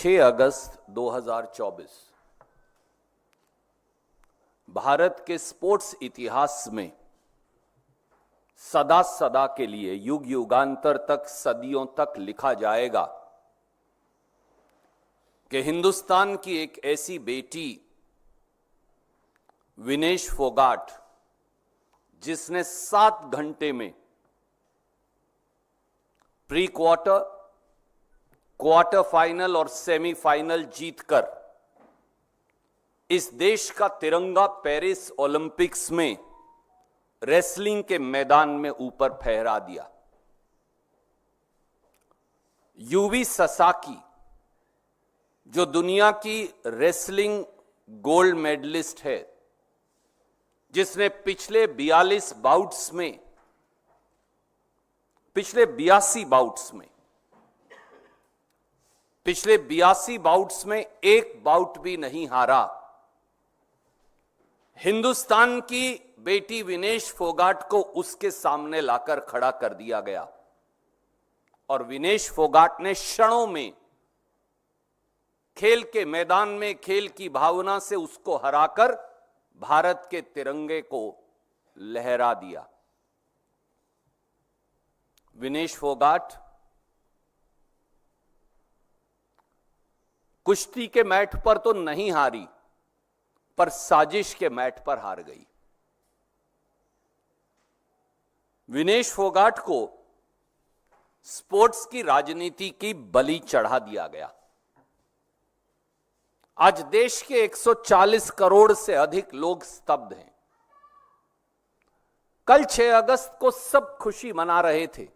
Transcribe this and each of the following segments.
6 अगस्त 2024 भारत के स्पोर्ट्स इतिहास में सदा सदा के लिए, युग युगांतर तक, सदियों तक लिखा जाएगा कि हिंदुस्तान की एक ऐसी बेटी विनेश फोगाट, जिसने 7 घंटे में प्री क्वार्टर, क्वार्टर फाइनल और सेमीफाइनल जीतकर इस देश का तिरंगा पेरिस ओलंपिक्स में रेसलिंग के मैदान में ऊपर फहरा दिया। यूवी ससाकी, जो दुनिया की रेसलिंग गोल्ड मेडलिस्ट है, जिसने पिछले 82 बाउट्स में, पिछले 82 बाउट्स में एक बाउट भी नहीं हारा, हिंदुस्तान की बेटी विनेश फोगाट को उसके सामने लाकर खड़ा कर दिया गया और विनेश फोगाट ने क्षणों में खेल के मैदान में, खेल की भावना से उसको हराकर भारत के तिरंगे को लहरा दिया। विनेश फोगाट कुश्ती के मैट पर तो नहीं हारी, पर साजिश के मैट पर हार गई। विनेश फोगाट को स्पोर्ट्स की राजनीति की बलि चढ़ा दिया गया। आज देश के 140 करोड़ से अधिक लोग स्तब्ध हैं। कल 6 अगस्त को सब खुशी मना रहे थे।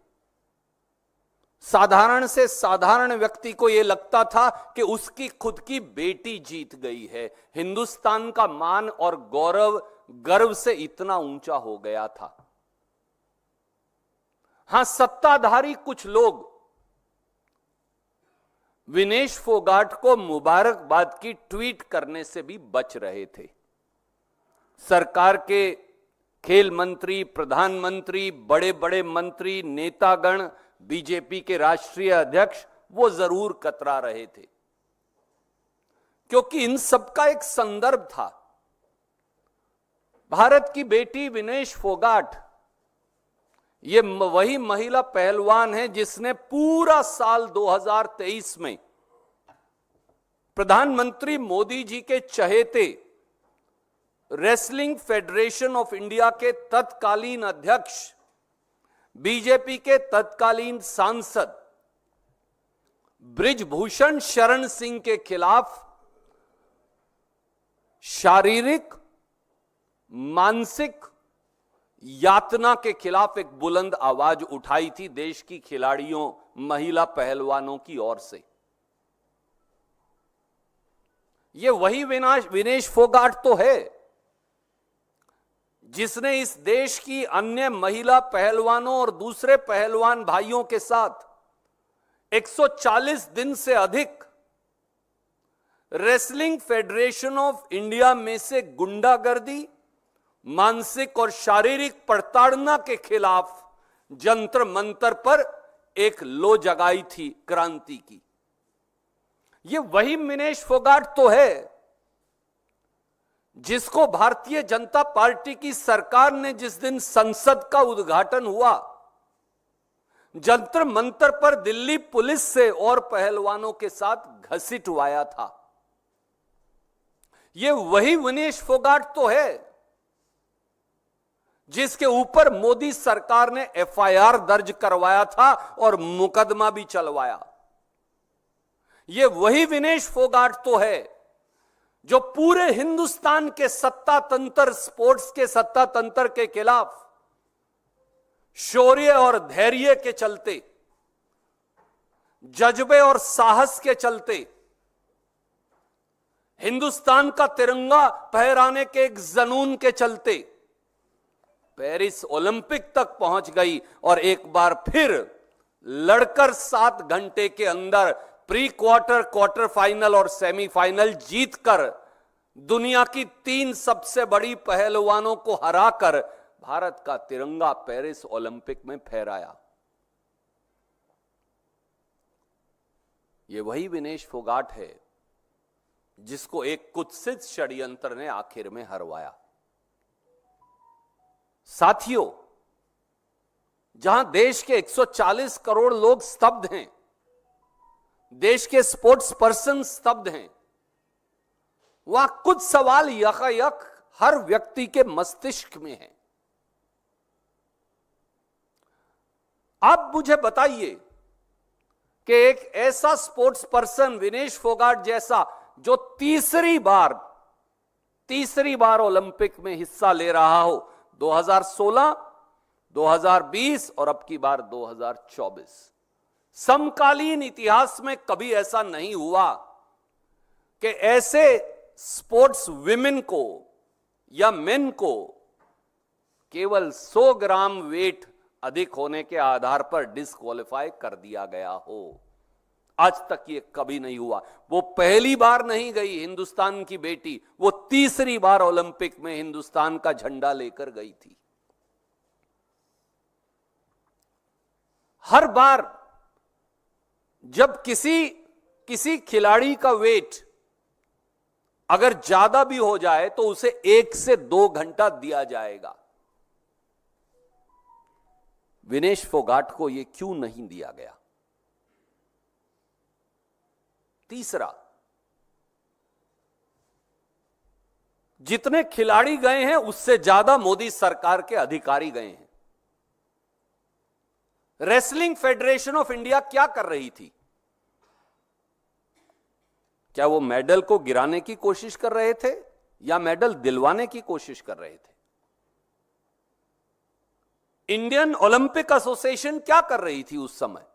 साधारण से साधारण व्यक्ति को यह लगता था कि उसकी खुद की बेटी जीत गई है। हिंदुस्तान का मान और गौरव गर्व से इतना ऊंचा हो गया था। हां, सत्ताधारी कुछ लोग विनेश फोगाट को मुबारकबाद की ट्वीट करने से भी बच रहे थे। सरकार के खेल मंत्री, प्रधानमंत्री, बड़े बड़े मंत्री, नेतागण, बीजेपी के राष्ट्रीय अध्यक्ष, वो जरूर कतरा रहे थे, क्योंकि इन सबका एक संदर्भ था। भारत की बेटी विनेश फोगाट ये वही महिला पहलवान है जिसने पूरा साल 2023 में प्रधानमंत्री मोदी जी के चहेते रेसलिंग फेडरेशन ऑफ इंडिया के तत्कालीन अध्यक्ष, बीजेपी के तत्कालीन सांसद बृजभूषण शरण सिंह के खिलाफ शारीरिक, मानसिक यातना के खिलाफ एक बुलंद आवाज उठाई थी देश की खिलाड़ियों, महिला पहलवानों की ओर से। यह वही विनेश फोगाट तो है जिसने इस देश की अन्य महिला पहलवानों और दूसरे पहलवान भाइयों के साथ 140 दिन से अधिक रेसलिंग फेडरेशन ऑफ इंडिया में से गुंडागर्दी, मानसिक और शारीरिक प्रताड़ना के खिलाफ जंतर मंतर पर एक लो जगाई थी, क्रांति की। यह वही विनेश फोगाट तो है जिसको भारतीय जनता पार्टी की सरकार ने जिस दिन संसद का उद्घाटन हुआ, जंतर मंतर पर दिल्ली पुलिस से और पहलवानों के साथ घसीटवाया था। यह वही विनेश फोगाट तो है जिसके ऊपर मोदी सरकार ने एफआईआर दर्ज करवाया था और मुकदमा भी चलवाया। यह वही विनेश फोगाट तो है जो पूरे हिंदुस्तान के सत्ता तंत्र, स्पोर्ट्स के सत्ता तंत्र के खिलाफ शौर्य और धैर्य के चलते, जज्बे और साहस के चलते, हिंदुस्तान का तिरंगा फहराने के एक जुनून के चलते पेरिस ओलंपिक तक पहुंच गई और एक बार फिर लड़कर 7 घंटे के अंदर प्री क्वार्टर, क्वार्टर फाइनल और सेमीफाइनल जीतकर दुनिया की 3 सबसे बड़ी पहलवानों को हराकर भारत का तिरंगा पेरिस ओलंपिक में फहराया। ये वही विनेश फोगाट है जिसको एक कुत्सित षड्यंत्र ने आखिर में हरवाया। साथियों, जहां देश के 140 करोड़ लोग स्तब्ध हैं, देश के स्पोर्ट्स पर्सन स्तब्ध हैं, वहां कुछ सवाल यकायक हर व्यक्ति के मस्तिष्क में है। आप मुझे बताइए कि एक ऐसा स्पोर्ट्स पर्सन विनेश फोगाट जैसा, जो तीसरी बार ओलंपिक में हिस्सा ले रहा हो, 2016, 2020 और अब की बार 2024, समकालीन इतिहास में कभी ऐसा नहीं हुआ कि ऐसे स्पोर्ट्स विमेन को या मेन को केवल 100 ग्राम वेट अधिक होने के आधार पर डिस्क्वालीफाई कर दिया गया हो। आज तक ये कभी नहीं हुआ। वो पहली बार नहीं गई हिंदुस्तान की बेटी, वो तीसरी बार ओलंपिक में हिंदुस्तान का झंडा लेकर गई थी। हर बार जब किसी खिलाड़ी का वेट अगर ज्यादा भी हो जाए तो उसे 1 से 2 घंटा दिया जाएगा। विनेश फोगाट को यह क्यों नहीं दिया गया? तीसरा, जितने खिलाड़ी गए हैं उससे ज्यादा मोदी सरकार के अधिकारी गए हैं। रेसलिंग फेडरेशन ऑफ इंडिया क्या कर रही थी? क्या वो मेडल को गिराने की कोशिश कर रहे थे या मेडल दिलवाने की कोशिश कर रहे थे? इंडियन ओलंपिक एसोसिएशन क्या कर रही थी उस समय?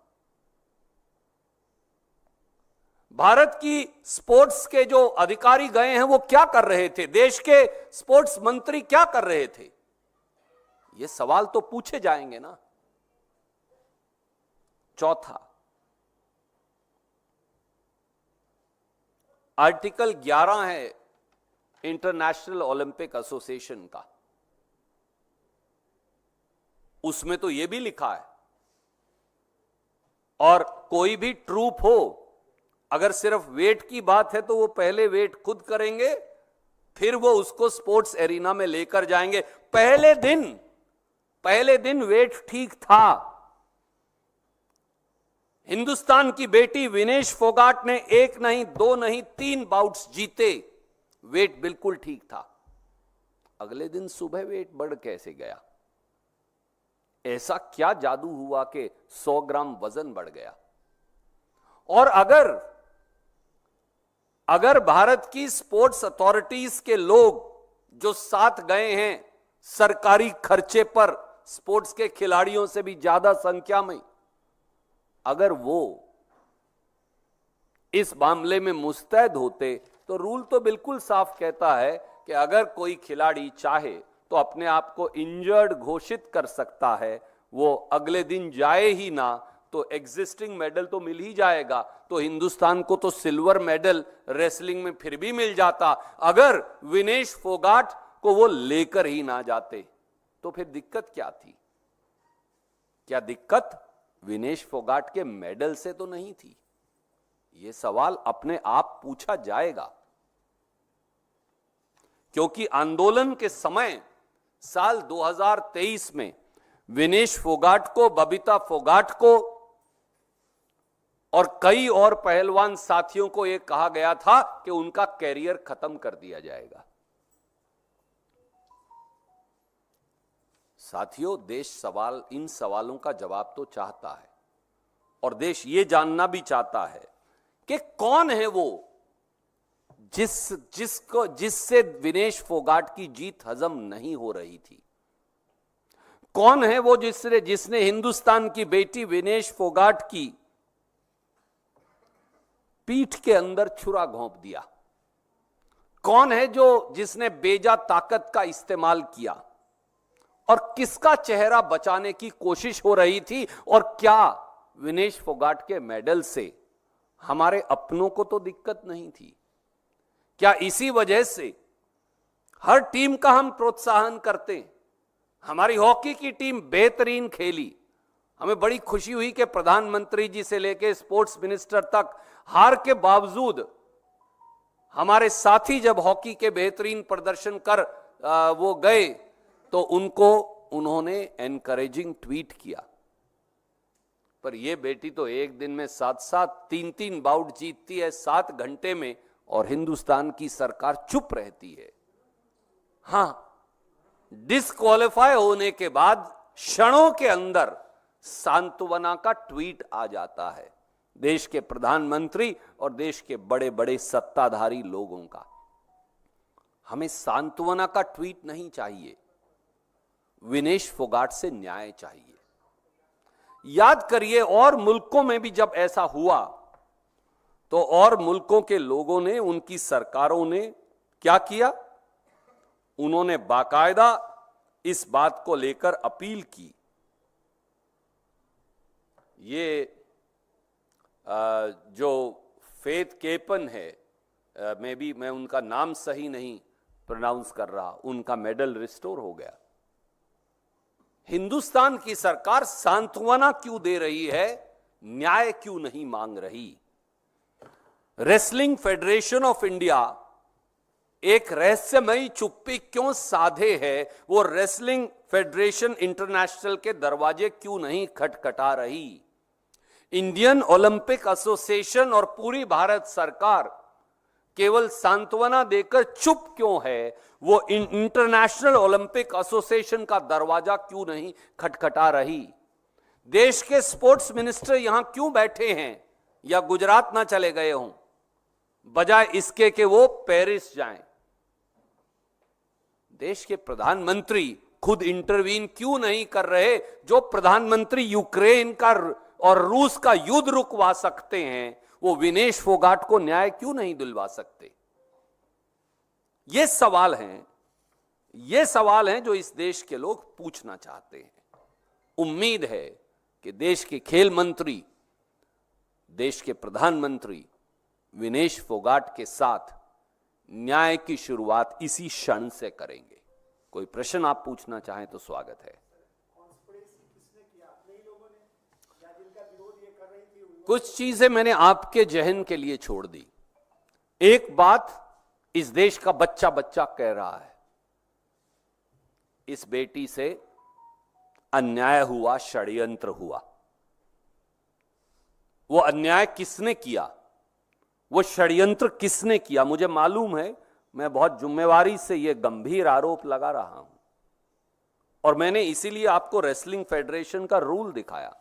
भारत की स्पोर्ट्स के जो अधिकारी गए हैं वो क्या कर रहे थे? देश के स्पोर्ट्स मंत्री क्या कर रहे थे? ये सवाल तो पूछे जाएंगे ना। चौथा, आर्टिकल 11 है इंटरनेशनल ओलंपिक एसोसिएशन का, उसमें तो यह भी लिखा है, और कोई भी ट्रूप हो, अगर सिर्फ वेट की बात है तो वो पहले वेट खुद करेंगे, फिर वो उसको स्पोर्ट्स एरिना में लेकर जाएंगे। पहले दिन वेट ठीक था। हिंदुस्तान की बेटी विनेश फोगाट ने 1 नहीं 2 नहीं 3 बाउट्स जीते, वेट बिल्कुल ठीक था। अगले दिन सुबह वेट बढ़ कैसे गया? ऐसा क्या जादू हुआ कि 100 ग्राम वजन बढ़ गया? और अगर भारत की स्पोर्ट्स अथॉरिटीज के लोग जो साथ गए हैं सरकारी खर्चे पर, स्पोर्ट्स के खिलाड़ियों से भी ज्यादा संख्या में, अगर वो इस मामले में मुस्तैद होते तो रूल तो बिल्कुल साफ कहता है कि अगर कोई खिलाड़ी चाहे तो अपने आप को इंजर्ड घोषित कर सकता है, वो अगले दिन जाए ही ना तो एग्जिस्टिंग मेडल तो मिल ही जाएगा। तो हिंदुस्तान को तो सिल्वर मेडल रेसलिंग में फिर भी मिल जाता। अगर विनेश फोगाट को वो लेकर ही ना जाते तो फिर दिक्कत क्या थी? क्या दिक्कत विनेश फोगाट के मेडल से तो नहीं थी? यह सवाल अपने आप पूछा जाएगा, क्योंकि आंदोलन के समय साल 2023 में विनेश फोगाट को, बबीता फोगाट को और कई और पहलवान साथियों को यह कहा गया था कि उनका कैरियर खत्म कर दिया जाएगा। साथियों, देश इन सवालों का जवाब तो चाहता है, और देश ये जानना भी चाहता है कि कौन है वो जिससे विनेश फोगाट की जीत हजम नहीं हो रही थी? कौन है वो जिसने हिंदुस्तान की बेटी विनेश फोगाट की पीठ के अंदर छुरा घोंप दिया? कौन है जिसने बेजा ताकत का इस्तेमाल किया? और किसका चेहरा बचाने की कोशिश हो रही थी? और क्या विनेश फोगाट के मेडल से हमारे अपनों को तो दिक्कत नहीं थी? क्या इसी वजह से हर टीम का हम प्रोत्साहन करते हैं? हमारी हॉकी की टीम बेहतरीन खेली, हमें बड़ी खुशी हुई कि प्रधानमंत्री जी से लेकर स्पोर्ट्स मिनिस्टर तक हार के बावजूद हमारे साथी जब हॉकी के बेहतरीन प्रदर्शन कर वो गए तो उन्होंने एनकरेजिंग ट्वीट किया। पर ये बेटी तो एक दिन में 7-7 3-3 बाउट जीतती है 7 घंटे में, और हिंदुस्तान की सरकार चुप रहती है। हां, डिस्क्वालीफाई होने के बाद क्षणों के अंदर सांत्वना का ट्वीट आ जाता है देश के प्रधानमंत्री और देश के बड़े बड़े सत्ताधारी लोगों का। हमें सांत्वना का ट्वीट नहीं चाहिए, विनेश फोगाट से न्याय चाहिए। याद करिए, और मुल्कों में भी जब ऐसा हुआ तो और मुल्कों के लोगों ने, उनकी सरकारों ने क्या किया? उन्होंने बाकायदा इस बात को लेकर अपील की। ये जो फेथ केपन है, मैं उनका नाम सही नहीं प्रोनाउंस कर रहा, उनका मेडल रिस्टोर हो गया। हिंदुस्तान की सरकार सांत्वना क्यों दे रही है, न्याय क्यों नहीं मांग रही? रेसलिंग फेडरेशन ऑफ इंडिया एक रहस्यमयी चुप्पी क्यों साधे है? वो रेसलिंग फेडरेशन इंटरनेशनल के दरवाजे क्यों नहीं खटखटा रही? इंडियन ओलंपिक एसोसिएशन और पूरी भारत सरकार केवल सांत्वना देकर चुप क्यों है? वो इंटरनेशनल ओलंपिक एसोसिएशन का दरवाजा क्यों नहीं खटखटा रही? देश के स्पोर्ट्स मिनिस्टर यहां क्यों बैठे हैं या गुजरात ना चले गए हों, बजाय इसके कि वो पेरिस जाएं? देश के प्रधानमंत्री खुद इंटरवीन क्यों नहीं कर रहे? जो प्रधानमंत्री यूक्रेन का और रूस का युद्ध रुकवा सकते हैं, वो विनेश फोगाट को न्याय क्यों नहीं दिलवा सकते? ये सवाल हैं जो इस देश के लोग पूछना चाहते हैं। उम्मीद है कि देश के खेल मंत्री, देश के प्रधानमंत्री विनेश फोगाट के साथ न्याय की शुरुआत इसी क्षण से करेंगे। कोई प्रश्न आप पूछना चाहें तो स्वागत है। कुछ चीजें मैंने आपके जहन के लिए छोड़ दी। एक बात इस देश का बच्चा बच्चा कह रहा है, इस बेटी से अन्याय हुआ, षड्यंत्र हुआ। वो अन्याय किसने किया, वो षड्यंत्र किसने किया? मुझे मालूम है, मैं बहुत जिम्मेवारी से यह गंभीर आरोप लगा रहा हूं, और मैंने इसीलिए आपको रेसलिंग फेडरेशन का रूल दिखाया।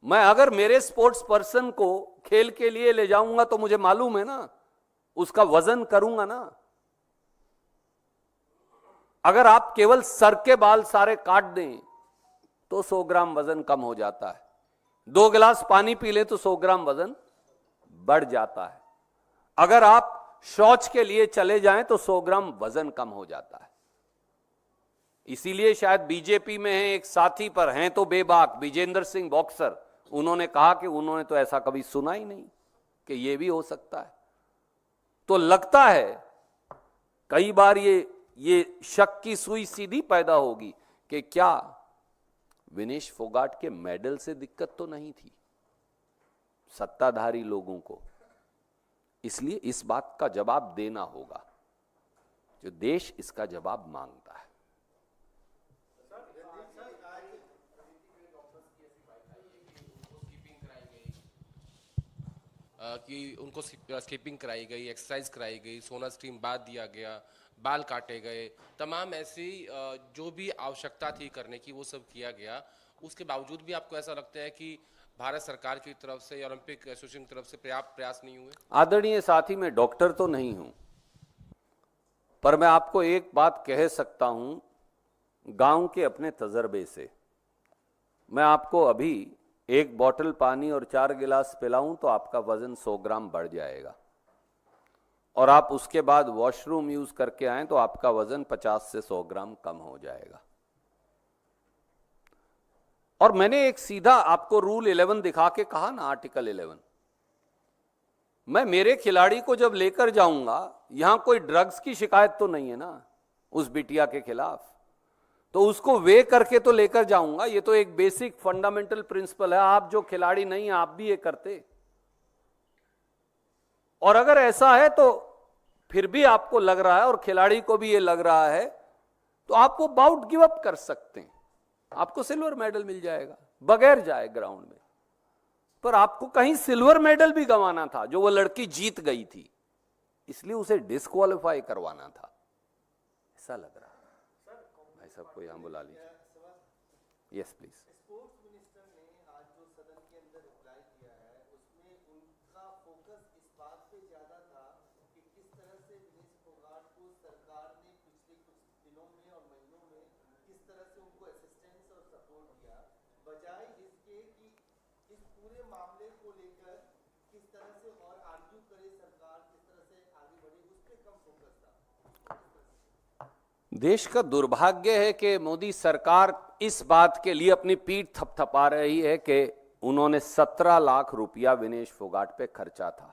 मैं अगर मेरे स्पोर्ट्स पर्सन को खेल के लिए ले जाऊंगा तो मुझे मालूम है ना, उसका वजन करूंगा ना। अगर आप केवल सर के बाल सारे काट दें तो 100 ग्राम वजन कम हो जाता है। 2 गिलास पानी पी लें तो 100 ग्राम वजन बढ़ जाता है। अगर आप शौच के लिए चले जाएं तो 100 ग्राम वजन कम हो जाता है। इसीलिए शायद बीजेपी में है, एक साथी पर हैं तो बेबाक, विजेंद्र सिंह बॉक्सर, उन्होंने कहा कि उन्होंने तो ऐसा कभी सुना ही नहीं कि यह भी हो सकता है। तो लगता है कई बार ये शक की सुई सीधी पैदा होगी कि क्या विनेश फोगाट के मेडल से दिक्कत तो नहीं थी सत्ताधारी लोगों को? इसलिए इस बात का जवाब देना होगा, जो देश इसका जवाब मांगता है। कि उनको स्किपिंग कराई गई, एक्सरसाइज कराई गई, सोना स्ट्रीम बाद दिया गया, बाल काटे गए, तमाम ऐसी जो भी आवश्यकता थी करने की वो सब किया गया। उसके बावजूद भी आपको ऐसा लगता है कि भारत सरकार की तरफ से या ओलंपिक एसोसिएशन की तरफ से पर्याप्त प्रयास नहीं हुए? आदरणीय साथी, मैं डॉक्टर तो नहीं हूं, पर मैं आपको एक बात कह सकता हूं गांव के अपने तजर्बे से। मैं आपको अभी 1 बोतल पानी और 4 गिलास पिलाऊं तो आपका वजन 100 ग्राम बढ़ जाएगा, और आप उसके बाद वॉशरूम यूज करके आए तो आपका वजन 50 से 100 ग्राम कम हो जाएगा। और मैंने एक सीधा आपको रूल 11 दिखा के कहा ना, आर्टिकल 11, मैं मेरे खिलाड़ी को जब लेकर जाऊंगा, यहां कोई ड्रग्स की शिकायत तो नहीं है ना उस बिटिया के खिलाफ, तो उसको वे करके तो लेकर जाऊंगा। ये तो एक बेसिक फंडामेंटल प्रिंसिपल है। आप जो खिलाड़ी नहीं, आप भी ये करते। और अगर ऐसा है तो फिर भी आपको लग रहा है और खिलाड़ी को भी ये लग रहा है तो आप वो बाउट गिव अप कर सकते हैं, आपको सिल्वर मेडल मिल जाएगा बगैर जाए ग्राउंड में। पर आपको कहीं सिल्वर मेडल भी गंवाना था जो वो लड़की जीत गई थी, इसलिए उसे डिस्क्वालीफाई करवाना था, ऐसा लग रहा है। भाई साहब को यहां बुला लीजिए। Yes please. स्पोर्ट्स मिनिस्टर ने आज जो सदन के अंदर रिप्लाई किया है उसमें उनका फोकस इस बात पे ज्यादा था कि किस तरह से विनेश फोगाट को सरकार ने पिछले कुछ दिनों में और महीनों में किस तरह से उनको असिस्टेंस और सपोर्ट दिया, बजाय इसके कि इस पूरे मामले को लेकर किस तरह से और आर्ग्यू करे सरकार, किस तरह से आगे बढ़े, उस पर कम फोकस था। देश का दुर्भाग्य है कि मोदी सरकार इस बात के लिए अपनी पीठ थपथपा रही है कि उन्होंने 17 लाख रुपया विनेश फोगाट पे खर्चा था।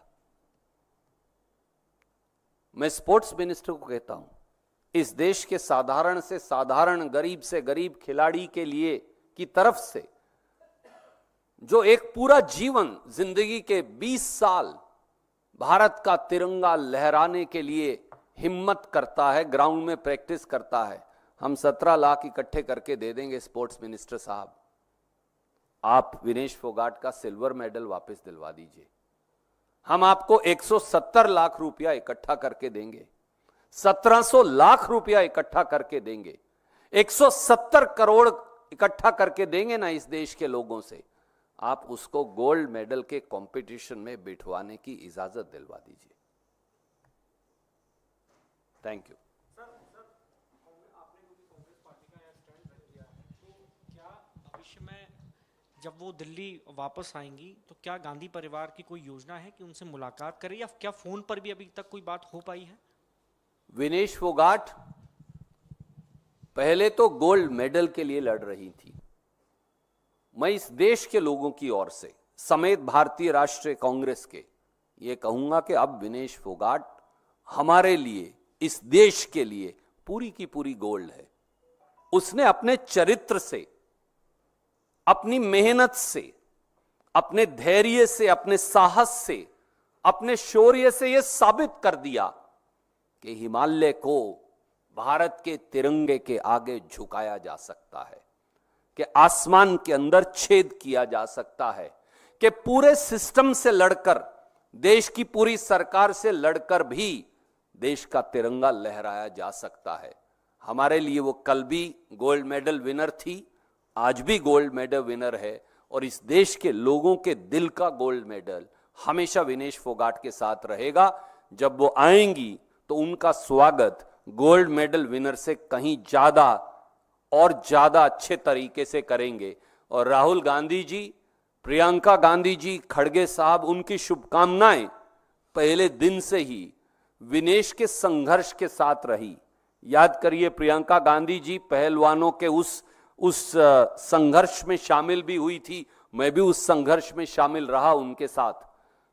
मैं स्पोर्ट्स मिनिस्टर को कहता हूं, इस देश के साधारण से साधारण, गरीब से गरीब खिलाड़ी के लिए की तरफ से जो एक पूरा जीवन, जिंदगी के 20 साल भारत का तिरंगा लहराने के लिए हिम्मत करता है, ग्राउंड में प्रैक्टिस करता है, हम 17 लाख इकट्ठे करके दे देंगे स्पोर्ट्स मिनिस्टर साहब, आप विनेश फोगाट का सिल्वर मेडल वापस दिलवा दीजिए। हम आपको 170 लाख रुपया इकट्ठा करके देंगे, 1700 लाख रुपया इकट्ठा करके देंगे, 170 करोड़ इकट्ठा करके देंगे ना इस देश के लोगों से, आप उसको गोल्ड मेडल के कंपटीशन में बिठवाने की इजाजत दिलवा दीजिए। Thank you. सर आपने क्योंकि कांग्रेस पार्टी का यहाँ स्टैंड रख दिया है, तो क्या भविष्य में जब वो दिल्ली वापस आएंगी तो क्या गांधी परिवार की कोई योजना है कि उनसे मुलाकात करें, या क्या फोन पर भी अभी तक कोई बात हो पाई है? विनेश फोगाट पहले तो गोल्ड मेडल के लिए लड़ रही थी। मैं इस देश के लोगों की ओर से समेत भारतीय राष्ट्रीय कांग्रेस के ये कहूंगा कि अब विनेश फोगाट हमारे लिए, इस देश के लिए पूरी की पूरी गोल्ड है। उसने अपने चरित्र से, अपनी मेहनत से, अपने धैर्य से, अपने साहस से, अपने शौर्य से यह साबित कर दिया कि हिमालय को भारत के तिरंगे के आगे झुकाया जा सकता है, कि आसमान के अंदर छेद किया जा सकता है, कि पूरे सिस्टम से लड़कर, देश की पूरी सरकार से लड़कर भी देश का तिरंगा लहराया जा सकता है। हमारे लिए वो कल भी गोल्ड मेडल विनर थी, आज भी गोल्ड मेडल विनर है, और इस देश के लोगों के दिल का गोल्ड मेडल हमेशा विनेश फोगाट के साथ रहेगा। जब वो आएंगी तो उनका स्वागत गोल्ड मेडल विनर से कहीं ज्यादा और ज्यादा अच्छे तरीके से करेंगे। और राहुल गांधी जी, प्रियंका गांधी जी, खड़गे साहब, उनकी शुभकामनाएं पहले दिन से ही विनेश के संघर्ष के साथ रही। याद करिए, प्रियंका गांधी जी पहलवानों के उस संघर्ष में शामिल भी हुई थी, मैं भी उस संघर्ष में शामिल रहा उनके साथ।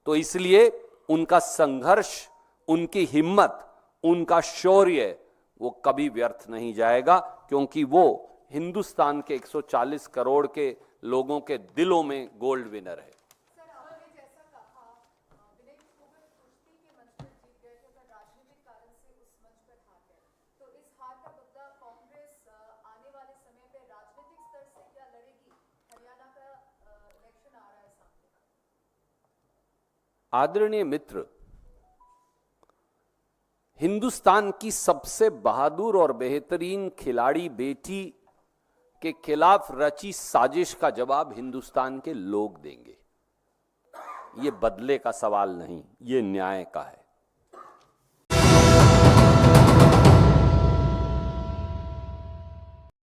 तो इसलिए उनका संघर्ष, उनकी हिम्मत, उनका शौर्य वो कभी व्यर्थ नहीं जाएगा, क्योंकि वो हिंदुस्तान के 140 करोड़ के लोगों के दिलों में गोल्ड विनर है। सर, आपने जैसा कहा, विनेश फोगाट कुश्ती के मंच पर जीत गए थे, पर राजनीतिक कारण से उस मंच पर हार गए, तो इस हार का बदला कांग्रेस आने वाले समय पे राजनीतिक स्तर से क्या लड़ेगी? हरियाणा का इलेक्शन आ रहा है सामने। आदरणीय मित्र, हिंदुस्तान की सबसे बहादुर और बेहतरीन खिलाड़ी बेटी के खिलाफ रची साजिश का जवाब हिंदुस्तान के लोग देंगे। ये बदले का सवाल नहीं, ये न्याय का है।